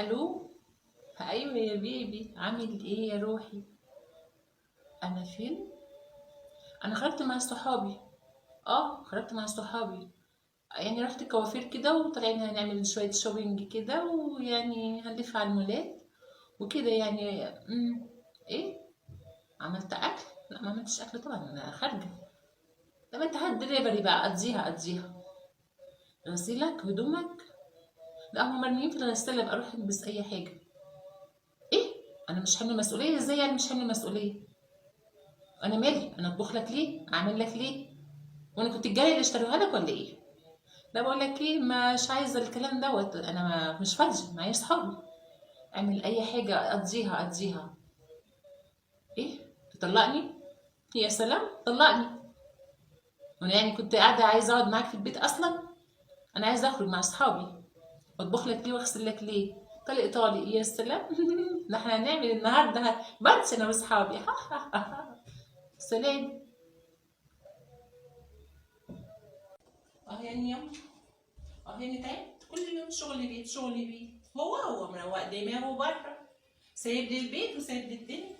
الو. ايوه يا بيبي، عامل ايه يا روحي؟ انا فين؟ انا خرجت مع صحابي. اه، خرجت مع صحابي. يعني رحت الكوافير كده وطلعنا هنعمل شويه شوبينج كده، ويعني هنلف على المولات وكده يعني. ايه؟ عملت اكل؟ لا، ما عملتش اكل طبعا، انا خارجه. طب انت هات دليفري بقى، قضيها. غسيلك هدومك؟ لا، هم مرميين في الغسالة، بقى اروح البس اي حاجه. ايه؟ انا مش حامل مسؤوليه؟ ازاي يعني مش حامل مسؤوليه؟ انا مالي؟ انا اطبخ لك ليه؟ اعمل لك ليه؟ وانا كنت الجايه اللي اشتروها لك ولا ايه؟ لا، بقول لك ايه، مش عايزه الكلام دوت، انا مش فاضيه، معايا صحابي. اعمل اي حاجه، قضيها. ايه؟ تطلقني؟ يا سلام، طلقني. وانا يعني كنت قاعده عايزه اقعد معاك في البيت اصلا؟ انا عايزه اخرج مع صحابي. واطبخ لك ليه واغسل لك ليه؟ طلق ايطالي؟ يا سلام. ده احنا هنعمل النهارده بنش انا واصحابي. سلام. اه يعني يوم. اه يعني تعبت كل يوم، شغل بيت شغل بيت، هو مروق دماغه بره. سايب لي البيت وسايب لي الدنيا،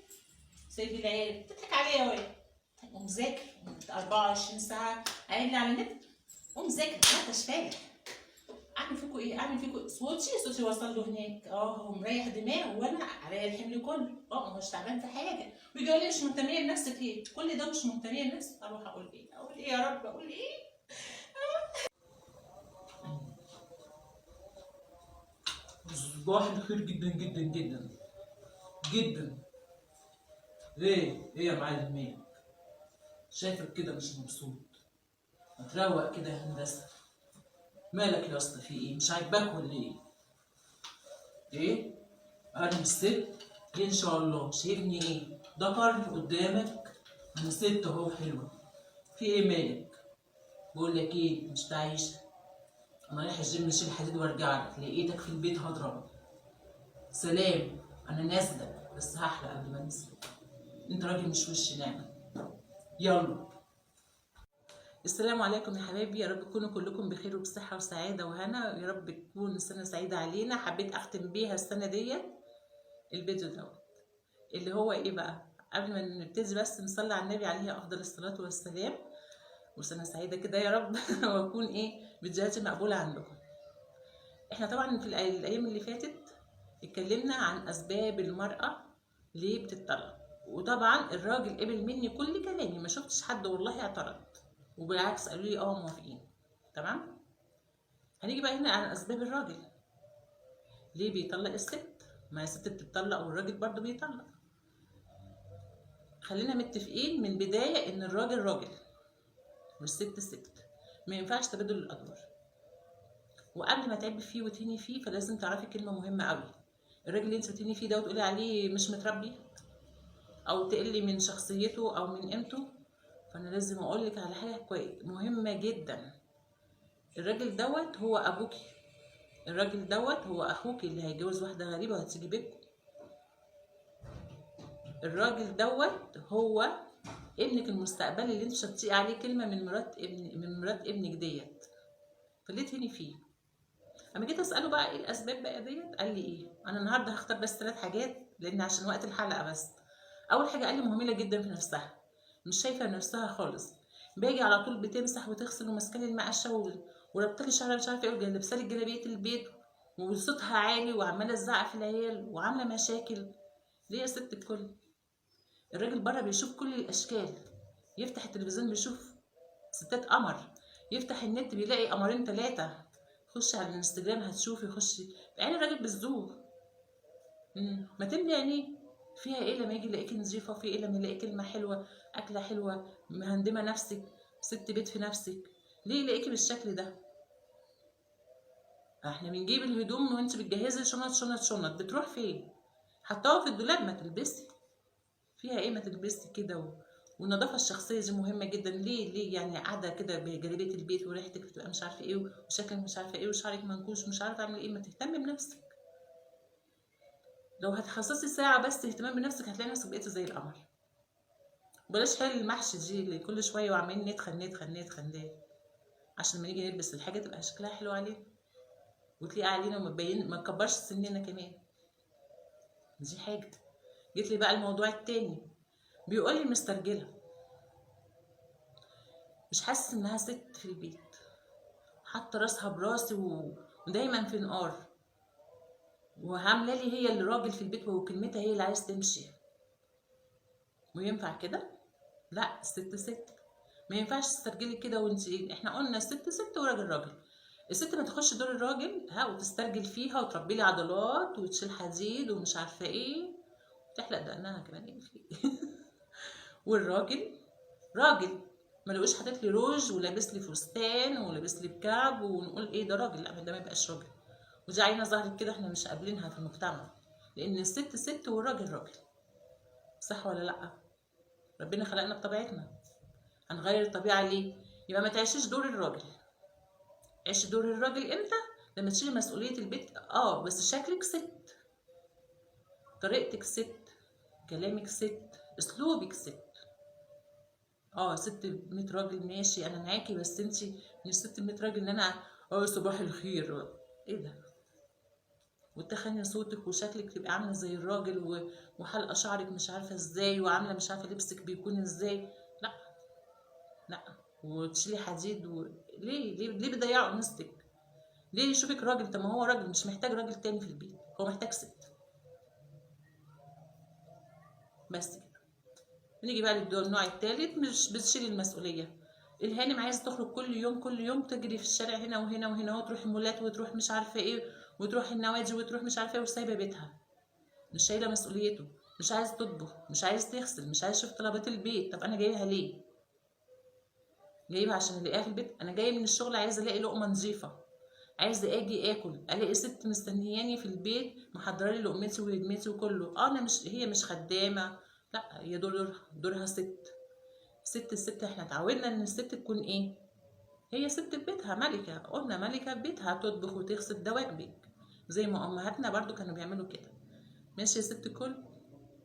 سايب لي العيال. بتضحك عليا يا واد؟ ومذاكر 24 ساعة قاعد لي على النت ومذاكر. ما انتش فالح. اعمل فيكوا ايه؟ اعمل فيكوا صوتي وصل له هناك. هو مريح دماغه وانا عليا الحمل كله. ما هوش تعبان في حاجة. ويجي يقول لي مش مهتمية بنفسك ليه؟ كل ده مش مهتمية بنفسك. اروح اقول ايه؟ اقول ايه يا رب؟ اقول ايه؟ صباح الخير جدا جدا جدا جدا. ايه يا معلم، ايه؟ شايفك كده مش مبسوط. ما تروق كده يا هندسه. مالك يا اسطى؟ في ايه؟ مش عاجباك ولا ايه؟ ايه؟ انا مش ست؟ ان شاء الله شايفني ايه؟ ذكر قدامك؟ انا ست اهو حلوه. في ايه مالك؟ بقول لك ايه، مش تعيش. انا رايح الجيم اشيل حديد وارجع لك، لقيتك في البيت هضربك. سلام. انا نازله بس هحلق قبل ما انزل. انت راجل مش وش نعمه. يلا. السلام عليكم يا حبايبي، يا رب تكونوا كلكم بخير وبصحة وسعادة وهنا، يا رب تكون سنة سعيدة علينا. حبيت أختم بيها السنة دي الفيديو دوت، اللي هو إيه بقى؟ قبل ما نبتدي بس نصلي على النبي عليه أفضل الصلاة والسلام. وسنة سعيدة كده يا رب. وأكون فيديوهاتي مقبولة عندكم. إحنا طبعا في الأيام اللي فاتت اتكلمنا عن أسباب المرأة ليه بتطلق. وطبعا الراجل قبل مني كل كلامي، ما شفتش حد والله اعترض، وبالعكس قالوا لي موافقين. تمام. هنيجي بقى هنا على اسباب الراجل ليه بيطلق الست. ما هي الست بتطلق والراجل برضو بيطلق. خلينا متفقين من البدايه ان الراجل راجل والست ست، ما ينفعش تبادل الادوار. وقبل ما تعبي فيه وتهني فيه فلازم تعرفي كلمه مهمه قوي. الراجل اللي انت بتهني فيه ده وتقولي عليه مش متربي او تقلي من شخصيته او من قيمته، فانا لازم اقول لك على حاجه كويس مهمه جدا. الراجل دوت هو ابوكي. الراجل دوت هو اخوك اللي هيتجوز واحده غريبه وهتيجي بيتكم. الراجل دوت هو ابنك المستقبلي اللي انت شطيقي عليه كلمه من مرات ابنك ديت. فليه تهني فيه؟ اما جيت اساله بقى ايه الاسباب بقى ديت، قال لي ايه؟ انا النهارده هختار بس 3 حاجات لان عشان وقت الحلقه بس. اول حاجه قال لي مهمله جدا في نفسها، مش شايفه نفسها خالص. باجي على طول بتمسح وتغسل وماسكالي المقشه وربطلي شعرها مش عارفه ايه، ولابسالي جلابيه البيت وصوتها عالي وعماله تزعق في العيال وعامله مشاكل. ليه يا ست الكل؟ الراجل بره بيشوف كل الاشكال. يفتح التلفزيون بيشوف ستات قمر، يفتح النت بيلاقي قمرين 3. خش على الانستجرام هتشوفي، خشي عين الراجل بالزور. ما تملي عينيه. فيها ايه لما يجي يلاقيكي نظيفه؟ في ايه لما يلاقي كلمه حلوه، اكله حلوه، مهندمه نفسك، ست بيت في نفسك؟ ليه يلاقيكي بالشكل ده؟ احنا بنجيب الهدوم وانت بتجهزي شنط شنط شنط، بتروح فين؟ حطاها في الدولاب، ما تلبسي. فيها ايه ما تلبسي كده والنظافه الشخصيه دي مهمه جدا. ليه يعني قاعده كده بجلابيه البيت وريحتك بتبقى مش عارفه ايه وشكلك مش عارفه ايه وشعرك منكوش مش عارفه اعمل ايه؟ ما تهتمي بنفسك. لو هتخصصي ساعه بس اهتمام بنفسك هتلاقي نفسك بقيتي زي القمر. بلاش حل المحشي دي اللي كل شويه وعمالين نتخن نتخن نتخن ده، عشان لما نيجي نلبس الحاجه تبقى شكلها حلو علينا. وتليق علينا وما تبين ما تكبرش سننا كمان. دي حاجه. جيت لي بقى الموضوع التاني، بيقول لي مسترجله، مش حاسس انها ست في البيت، حاطه راسها براسي ودايما في نقار، وعامله لي هي اللي راجل في البيت وكلمتها هي اللي عايز تمشي. وينفع كده؟ لا، الست ست، ما ينفعش تسترجلي كده. احنا قلنا الست ست وراجل راجل. الست ما تخش دور الراجل وتسترجل فيها وتربي لي عضلات وتشيل حديد ومش عارفه ايه، تحلق دقنها كمان ايه في والراجل راجل، ما لقوش حاطط لي روج ولابس لي فستان ولابس لي بكعب ونقول ايه ده راجل؟ لا، ده ما يبقاش راجل. ودي عينه ظهرت كده احنا مش قابلينها في المجتمع، لان الست ست والراجل راجل. صح ولا لا؟ ربنا خلقنا بطبيعتنا، هنغير الطبيعه ليه؟ يبقى ما تعيشيش دور الراجل. عيش دور الراجل امتى؟ لما تشيلي مسؤوليه البيت. بس شكلك ست، طريقتك ست، كلامك ست، اسلوبك ست. ست 100 راجل ماشي، انا معاكي، بس انتي مش ست 100 راجل ان انا صباح الخير. ايه ده؟ وتخني صوتك وشكلك تبقى عامله زي الراجل وحلقه شعرك مش عارفه ازاي، وعامله مش عارفه لبسك بيكون ازاي. لا لا. وتشيلي حديد ليه بتضيعوا انوثتك؟ ليه يشوفك راجل؟ طب ما هو راجل مش محتاج راجل تاني في البيت، هو محتاج ست. بس كده. نيجي بقى للنوع التالت، مش بتشيل المسؤوليه. الهانم عايزه تخرج كل يوم كل يوم، تجري في الشارع هنا وهنا وهنا، وتروح المولات وتروح مش عارفه ايه، وتروح النوادي وتروح مش عارفه ايه، وسايبه بيتها، مش شايله مسؤوليته، مش عايز تطبخ، مش عايز تغسل، مش عايز تشوف طلبات البيت. طب انا جايبها ليه؟ جايبها عشان الاقيها في البيت؟ انا جايه من الشغل عايزه الاقي لقمه نظيفه، عايزه اجي اكل الاقي ست مستنياني في البيت محضره لي لقمتي وهدمتي وكله. انا مش، هي مش خدامه، لا، هي دورها ست. الست احنا اتعودنا ان الست تكون ايه؟ هي ست في بيتها ملكه، قلنا ملكه في بيتها، تطبخ وتغسل، ده واجبك، زي ما امهاتنا برضو كانوا بيعملوا كده. ماشي يا ست الكل.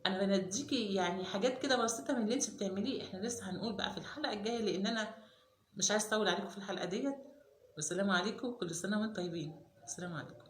انا بنديكي يعني حاجات كده بسيطه من اللي انت بتعمليه، احنا لسه هنقول بقى في الحلقه الجايه، لان انا مش عايز اطول عليكم في الحلقه ديت. والسلام عليكم، كل سنه وانتم طيبين. السلام عليكم.